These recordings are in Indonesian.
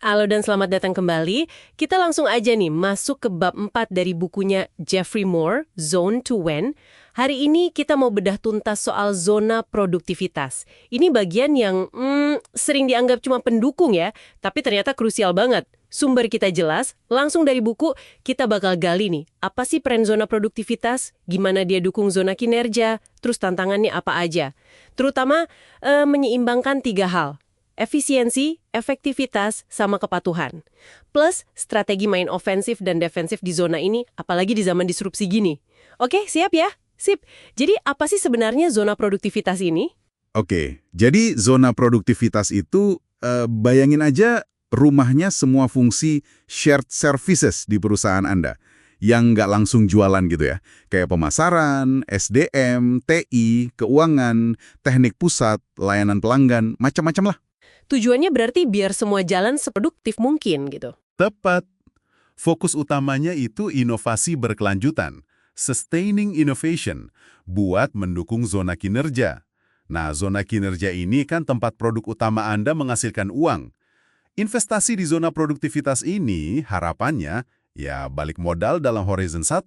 Halo dan selamat datang kembali. Kita langsung aja nih masuk ke bab 4 dari bukunya Jeffrey Moore, Zone to Win. Hari ini kita mau bedah tuntas soal zona produktivitas. Ini bagian yang sering dianggap cuma pendukung ya, tapi ternyata krusial banget. Sumber kita jelas, langsung dari buku kita bakal gali nih. Apa sih peran zona produktivitas? Gimana dia dukung zona kinerja? Terus tantangannya apa aja? Terutama menyeimbangkan 3 hal. Efisiensi, efektivitas, sama kepatuhan. Plus, strategi main ofensif dan defensif di zona ini, apalagi di zaman disrupsi gini. Oke, siap ya? Sip. Jadi, apa sih sebenarnya zona produktivitas ini? Oke, jadi zona produktivitas itu bayangin aja rumahnya semua fungsi shared services di perusahaan Anda yang nggak langsung jualan gitu ya. Kayak pemasaran, SDM, TI, keuangan, teknik pusat, layanan pelanggan, macam-macam lah. Tujuannya berarti biar semua jalan seproduktif mungkin gitu. Tepat. Fokus utamanya itu inovasi berkelanjutan, sustaining innovation, buat mendukung zona kinerja. Nah, zona kinerja ini kan tempat produk utama Anda menghasilkan uang. Investasi di zona produktivitas ini harapannya ya balik modal dalam horizon 1,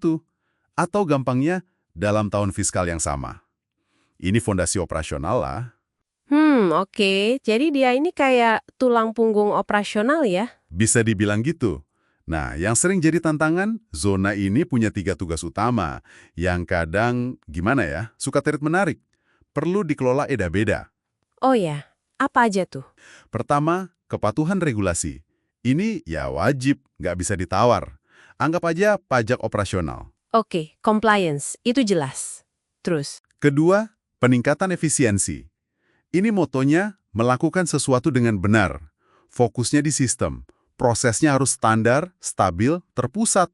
atau gampangnya dalam tahun fiskal yang sama. Ini fondasi operasional lah. Oke. Jadi dia ini kayak tulang punggung operasional ya? Bisa dibilang gitu. Nah, yang sering jadi tantangan, zona ini punya 3 tugas utama, yang kadang, gimana ya, suka tarik-menarik. Perlu dikelola beda-beda. Oh ya, apa aja tuh? Pertama, kepatuhan regulasi. Ini ya wajib, nggak bisa ditawar. Anggap aja pajak operasional. Oke, compliance, itu jelas. Terus? Kedua, peningkatan efisiensi. Ini motonya melakukan sesuatu dengan benar. Fokusnya di sistem. Prosesnya harus standar, stabil, terpusat.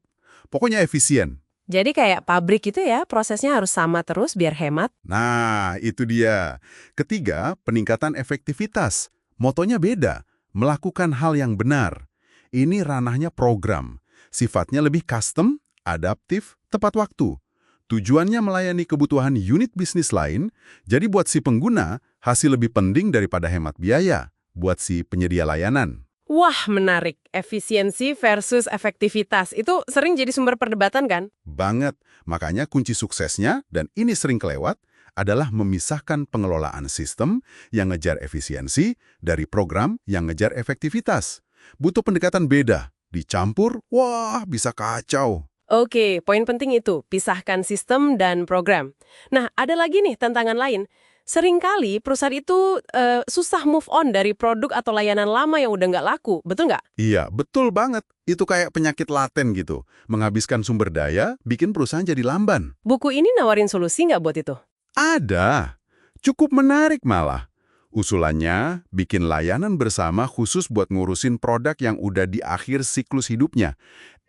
Pokoknya efisien. Jadi kayak pabrik itu ya, prosesnya harus sama terus biar hemat. Nah, itu dia. Ketiga, peningkatan efektivitas. Motonya beda, melakukan hal yang benar. Ini ranahnya program. Sifatnya lebih custom, adaptif, tepat waktu. Tujuannya melayani kebutuhan unit bisnis lain, jadi buat si pengguna, hasil lebih penting daripada hemat biaya buat si penyedia layanan. Wah, menarik. Efisiensi versus efektivitas. Itu sering jadi sumber perdebatan kan? Banget. Makanya kunci suksesnya, dan ini sering kelewat, adalah memisahkan pengelolaan sistem yang ngejar efisiensi dari program yang ngejar efektivitas. Butuh pendekatan beda. Dicampur, wah bisa kacau. Oke, poin penting itu, pisahkan sistem dan program. Nah, ada lagi nih tantangan lain. Seringkali perusahaan itu susah move on dari produk atau layanan lama yang udah nggak laku, betul nggak? Iya, betul banget. Itu kayak penyakit laten gitu. Menghabiskan sumber daya, bikin perusahaan jadi lamban. Buku ini nawarin solusi nggak buat itu? Ada. Cukup menarik malah. Usulannya, bikin layanan bersama khusus buat ngurusin produk yang udah di akhir siklus hidupnya.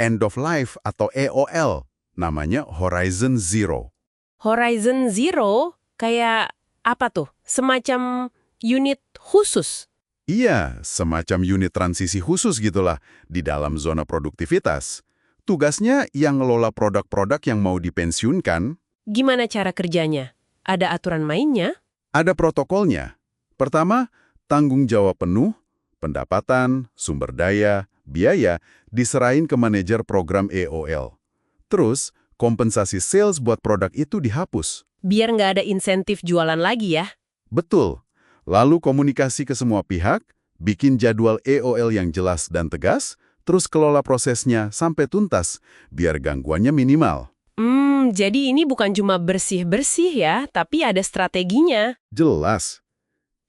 End of life atau EOL. Namanya Horizon Zero. Horizon Zero? Kayak apa tuh? Semacam unit khusus? Iya, semacam unit transisi khusus gitulah di dalam zona produktivitas. Tugasnya yang ngelola produk-produk yang mau dipensiunkan. Gimana cara kerjanya? Ada aturan mainnya? Ada protokolnya. Pertama, tanggung jawab penuh, pendapatan, sumber daya, biaya diserahin ke manajer program EOL. Terus, kompensasi sales buat produk itu dihapus. Biar nggak ada insentif jualan lagi ya? Betul. Lalu komunikasi ke semua pihak, bikin jadwal EOL yang jelas dan tegas, terus kelola prosesnya sampai tuntas, biar gangguannya minimal. Jadi ini bukan cuma bersih-bersih ya, tapi ada strateginya. Jelas.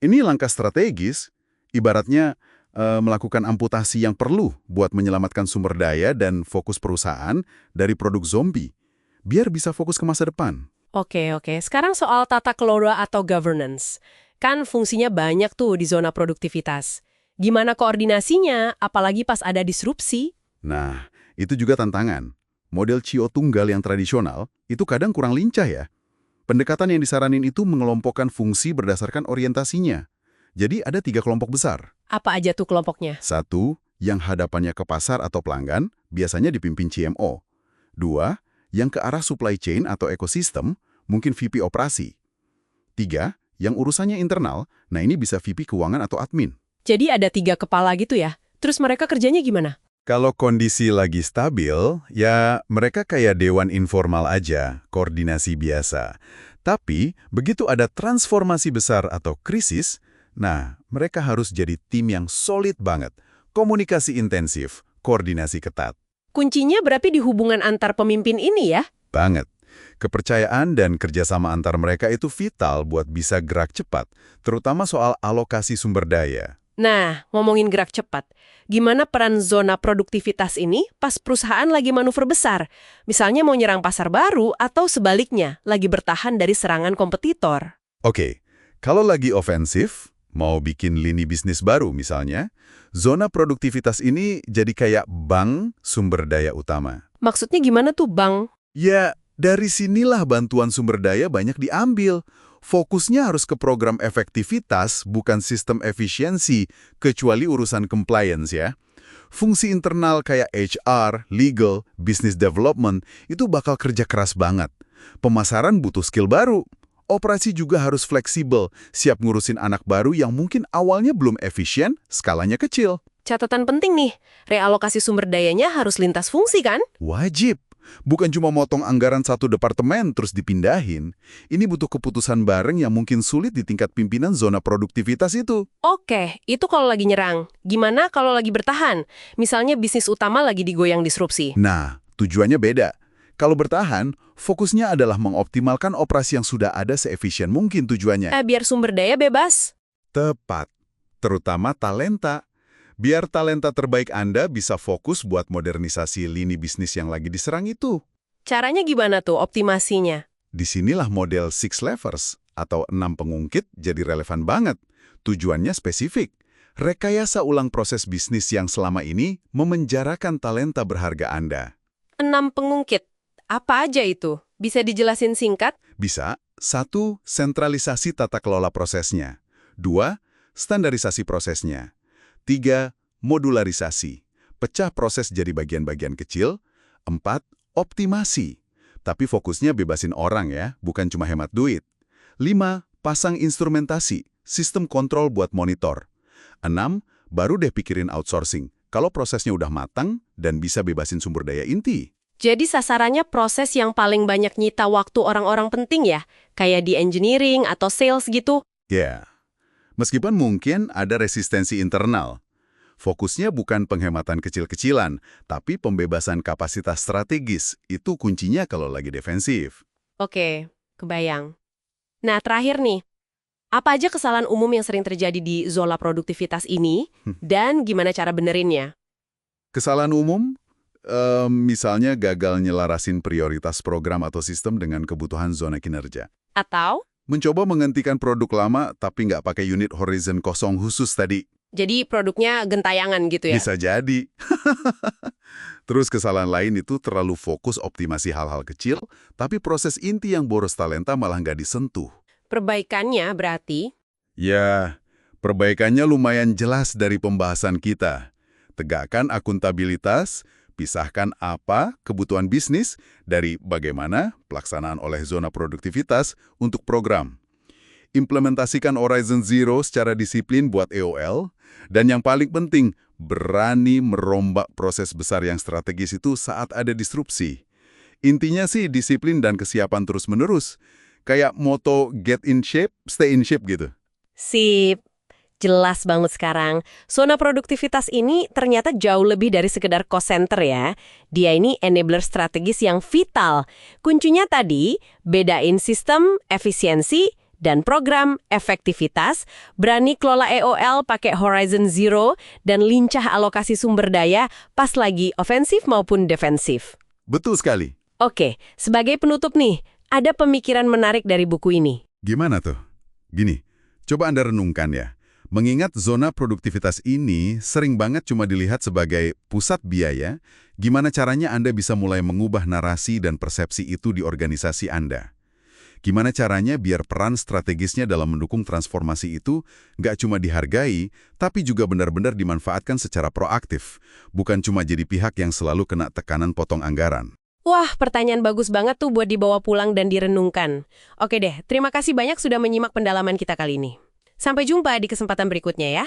Ini langkah strategis, ibaratnya melakukan amputasi yang perlu buat menyelamatkan sumber daya dan fokus perusahaan dari produk zombie, biar bisa fokus ke masa depan. Oke. Sekarang soal tata kelola atau governance. Kan fungsinya banyak tuh di zona produktivitas. Gimana koordinasinya, apalagi pas ada disrupsi? Nah, itu juga tantangan. Model CIO tunggal yang tradisional itu kadang kurang lincah ya. Pendekatan yang disaranin itu mengelompokkan fungsi berdasarkan orientasinya. Jadi ada 3 kelompok besar. Apa aja tuh kelompoknya? 1, yang hadapannya ke pasar atau pelanggan, biasanya dipimpin CMO. 2, yang ke arah supply chain atau ekosistem, mungkin VP operasi. 3, yang urusannya internal, nah ini bisa VP keuangan atau admin. Jadi ada 3 kepala gitu ya? Terus mereka kerjanya gimana? Kalau kondisi lagi stabil, ya mereka kayak dewan informal aja, koordinasi biasa. Tapi, begitu ada transformasi besar atau krisis, nah, mereka harus jadi tim yang solid banget. Komunikasi intensif, koordinasi ketat. Kuncinya berarti di hubungan antar pemimpin ini ya? Banget. Kepercayaan dan kerjasama antar mereka itu vital buat bisa gerak cepat, terutama soal alokasi sumber daya. Nah, ngomongin gerak cepat, gimana peran zona produktivitas ini pas perusahaan lagi manuver besar? Misalnya mau nyerang pasar baru atau sebaliknya, lagi bertahan dari serangan kompetitor. Oke, kalau lagi ofensif, mau bikin lini bisnis baru misalnya, zona produktivitas ini jadi kayak bank sumber daya utama. Maksudnya gimana tuh, Bang? Ya, dari sinilah bantuan sumber daya banyak diambil. Fokusnya harus ke program efektivitas, bukan sistem efisiensi, kecuali urusan compliance ya. Fungsi internal kayak HR, legal, business development, itu bakal kerja keras banget. Pemasaran butuh skill baru. Operasi juga harus fleksibel, siap ngurusin anak baru yang mungkin awalnya belum efisien, skalanya kecil. Catatan penting nih, realokasi sumber dayanya harus lintas fungsi kan? Wajib. Bukan cuma motong anggaran satu departemen terus dipindahin. Ini butuh keputusan bareng yang mungkin sulit di tingkat pimpinan zona produktivitas itu. Oke, itu kalau lagi nyerang. Gimana kalau lagi bertahan? Misalnya bisnis utama lagi digoyang disrupsi. Nah, tujuannya beda. Kalau bertahan, fokusnya adalah mengoptimalkan operasi yang sudah ada seefisien mungkin tujuannya. Biar sumber daya bebas. Tepat. Terutama talenta. Biar talenta terbaik Anda bisa fokus buat modernisasi lini bisnis yang lagi diserang itu. Caranya gimana tuh optimasinya? Disinilah model Six Levers atau 6 pengungkit jadi relevan banget. Tujuannya spesifik. Rekayasa ulang proses bisnis yang selama ini memenjarakan talenta berharga Anda. 6 pengungkit. Apa aja itu? Bisa dijelasin singkat? Bisa. 1. Sentralisasi tata kelola prosesnya. 2. Standarisasi prosesnya. 3. Modularisasi. Pecah proses jadi bagian-bagian kecil. 4. Optimasi. Tapi fokusnya bebasin orang ya, bukan cuma hemat duit. 5. Pasang instrumentasi, sistem kontrol buat monitor. 6. Baru deh pikirin outsourcing, kalau prosesnya udah matang dan bisa bebasin sumber daya inti. Jadi sasarannya proses yang paling banyak nyita waktu orang-orang penting ya? Kayak di engineering atau sales gitu? Ya, meskipun mungkin ada resistensi internal. Fokusnya bukan penghematan kecil-kecilan, tapi pembebasan kapasitas strategis. Itu kuncinya kalau lagi defensif. Oke, kebayang. Nah, terakhir nih. Apa aja kesalahan umum yang sering terjadi di zona produktivitas ini, dan gimana cara benerinnya? Kesalahan umum, misalnya gagal nyelarasin prioritas program atau sistem dengan kebutuhan zona kinerja. Atau? Mencoba menghentikan produk lama tapi nggak pakai unit horizon kosong khusus tadi. Jadi produknya gentayangan gitu ya? Bisa jadi. Terus kesalahan lain itu terlalu fokus optimasi hal-hal kecil, tapi proses inti yang boros talenta malah nggak disentuh. Perbaikannya berarti? Ya, perbaikannya lumayan jelas dari pembahasan kita. Tegakkan akuntabilitas, pisahkan apa kebutuhan bisnis dari bagaimana pelaksanaan oleh zona produktivitas untuk program. Implementasikan Horizon Zero secara disiplin buat EOL, dan yang paling penting, berani merombak proses besar yang strategis itu saat ada disrupsi. Intinya sih disiplin dan kesiapan terus-menerus. Kayak moto get in shape, stay in shape gitu. Sip. Jelas banget sekarang. Zona produktivitas ini ternyata jauh lebih dari sekedar cost center ya. Dia ini enabler strategis yang vital. Kuncinya tadi, bedain sistem, efisiensi, dan program efektivitas, berani kelola EOL pakai Horizon Zero, dan lincah alokasi sumber daya pas lagi ofensif maupun defensif. Betul sekali. Oke, sebagai penutup nih, ada pemikiran menarik dari buku ini. Gimana tuh? Gini, coba Anda renungkan ya. Mengingat zona produktivitas ini sering banget cuma dilihat sebagai pusat biaya, gimana caranya Anda bisa mulai mengubah narasi dan persepsi itu di organisasi Anda? Gimana caranya biar peran strategisnya dalam mendukung transformasi itu nggak cuma dihargai, tapi juga benar-benar dimanfaatkan secara proaktif, bukan cuma jadi pihak yang selalu kena tekanan potong anggaran. Wah, pertanyaan bagus banget tuh buat dibawa pulang dan direnungkan. Oke deh, terima kasih banyak sudah menyimak pendalaman kita kali ini. Sampai jumpa di kesempatan berikutnya ya.